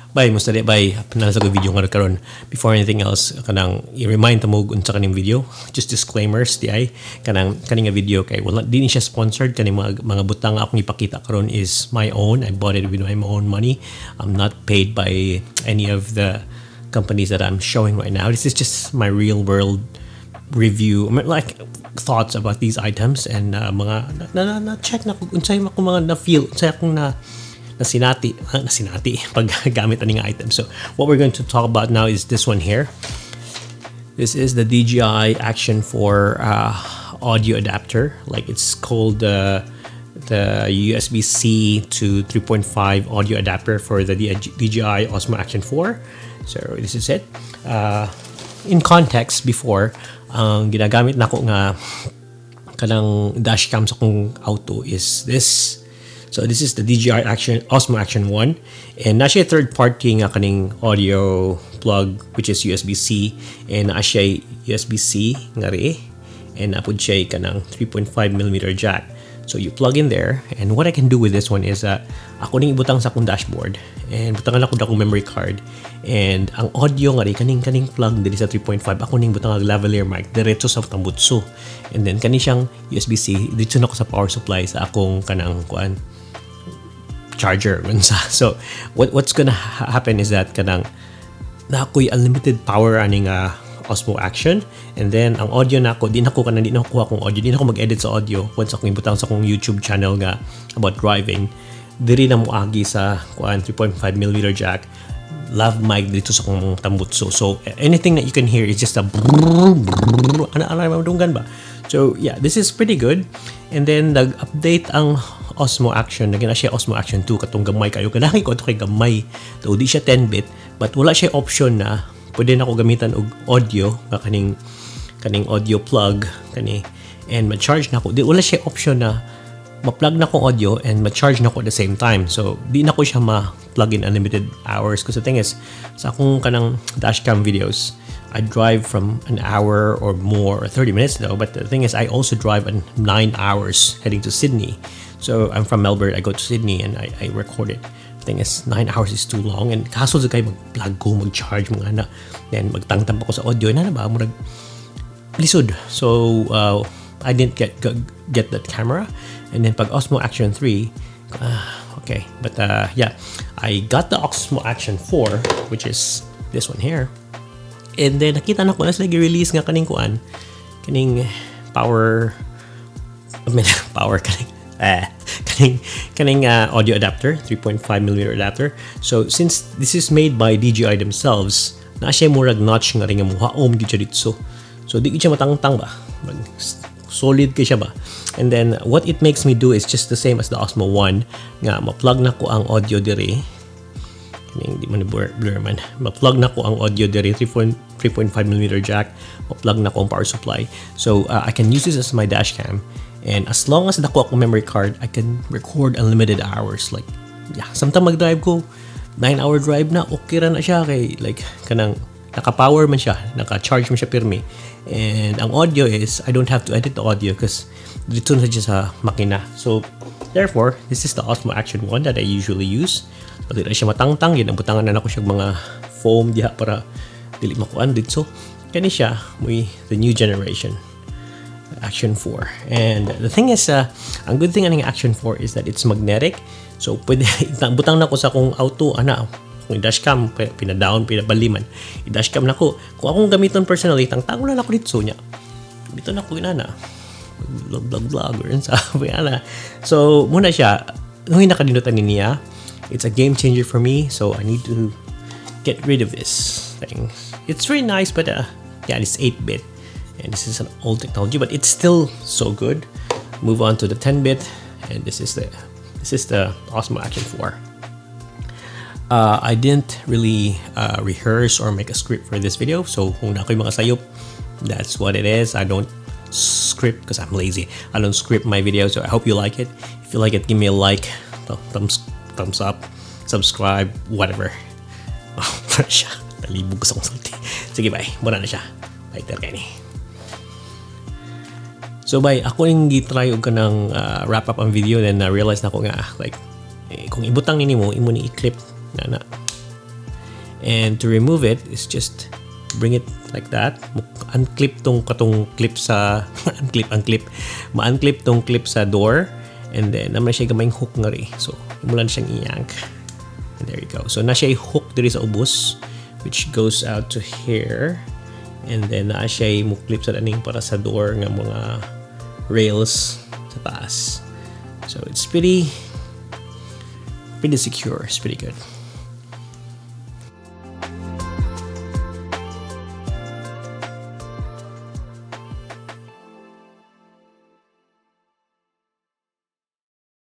Bay, musta di bay, panala sa video nga karon. Before anything else, kanang i-remind mo unsa kaning video. Just disclaimers di ay kaning nga video kay wala din siya sponsored, kaning mga butang akong ipakita karon is my own. I bought it with my own money. I'm not paid by any of the companies that I'm showing right now. This is just my real world review, like thoughts about these items, and mga na check na kung unsay ako mga na feel, unsay akong na sinati pag gamit aning item. So what we're going to talk about now is this one here. This is the DJI Action 4 audio adapter. Like it's called the usbc to 3.5 audio adapter for the DJI Osmo Action 4. So this is it. In context, before ang ginagamit nako nga kanang dashcam sa kong auto is this. So this is the DJI Osmo Action 1, and na siya third party nga kaning audio plug which is USB-C, and na siya USB-C nga ri, and napud siya kanang 3.5mm jack. So you plug in there, and what I can do with this one is ako ning ibutang sa akong dashboard, and butangan ako akong memory card, and ang audio nga ri kaning plug diri sa 3.5 ako ning butang ang lavalier mic diretso sa tambutso, and then kani siyang USB-C dito na ko sa power supply sa akong kanang kuan charger. So what's gonna happen is that kanang na ako'y unlimited power aning Osmo Action, and then ang audio nako di na ko kuha kong audio, di na ko mag-edit sa audio once ako ibutang sa akong YouTube channel nga about driving. Diri na mo agi sa kuan 3.5mm jack lav mic dito sa akong tambutso. So anything that you can hear is just a madunggan ba. So yeah, this is pretty good. And then nag-update ang Osmo Action, naging na siya Osmo Action 2 katong gamay kayo. Kanaki ko ito kay gamay. So di siya 10-bit, but wala siya option na pwede na ko gamitan og audio nga kaning audio plug kani, and ma-charge na ko. Di wala siya option na ma-plug na ko audio and ma-charge na ko at the same time. So di na ko siya ma-plug in unlimited hours, because the thing is sa akong kanang dashcam videos I drive from an hour or more, or 30 minutes though, but the thing is I also drive 9 hours heading to Sydney. So I'm from Melbourne, I go to Sydney and I record it. The thing is 9 hours is too long, and kaso sa kayo mag-plug ko, mag-charge mga ana, then magtangtam pa ko sa audio na ba murag lisod. So I didn't get that camera, and then pag Osmo Action 3 okay, but yeah, I got the Osmo Action 4, which is this one here. And then nakita na ko na sila gi-release nga kaning kuan, kaning power kaning audio adapter, 3.5mm adapter. So since this is made by DJI themselves, na siya murag notch nga ring muhaom gyud siya dito. So di gyud siya matangtang ba, solid kay siya ba. And then what it makes me do is just the same as the Osmo 1 nga ma-plug na ko ang audio diri. Hindi man blur man. Ma-plug na ko ang audio diri 3.5mm jack, ma-plug na ko ang power supply. So I can use this as my dash cam, and as long as nakuha ko memory card, I can record unlimited hours. Like yeah, sometimes mag-drive ko 9-hour drive na okay ra na siya kay like kanang naka-power man siya, naka-charge man siya pirmi. And ang audio is I don't have to edit the audio because dito na siya sa makina. So therefore, this is the Osmo Action 1 that I usually use. Pati na siya matangtang, yun ang butangan na ako siya mga foam diha para dili makuan dito. So kani siya muy the new generation Action 4. And the thing is ang good thing aning Action 4 is that it's magnetic. So pwede butang na ko sa akong auto ana, kung dashcam pinadown pinabaliman, i-dashcam na ko. Kung akong gamiton personally, tangtang na ako dito niya. Dito na ko inana vlog or sabi ana. So muna siya nung nakadinutan niya. It's a game changer for me, so I need to get rid of this thing. It's very nice, but yeah, it's 8-bit, and this is an old technology, but it's still so good. Move on to the 10-bit, and this is the Osmo Action 4. I didn't really rehearse or make a script for this video, so kung na ako'y mga sayop, that's what it is. I don't script because I'm lazy. I don't script my videos, so I hope you like it. If you like it, give me a like, thumbs up, subscribe, whatever. Wala siya. Talibog sa kong salti. Sige, bye. Muna na siya. Later kayo ni. So, bye. Ako yung gitry og kanang wrap up ang video, then na-realize na ko nga, like, kung ibutang nini mo, imo ni i-clip na And to remove it is just bring it like that. Unclip tong katong clip sa ma-unclip tong clip sa door, and then naman siya gamayng hook nga ri. So imo lang siyang iyank. And there you go. So na siya hook diri sa ubos, which goes out to here, and then na siya mo clip sa daning para sa door nga mga rails sa taas. So it's pretty secure. It's pretty good.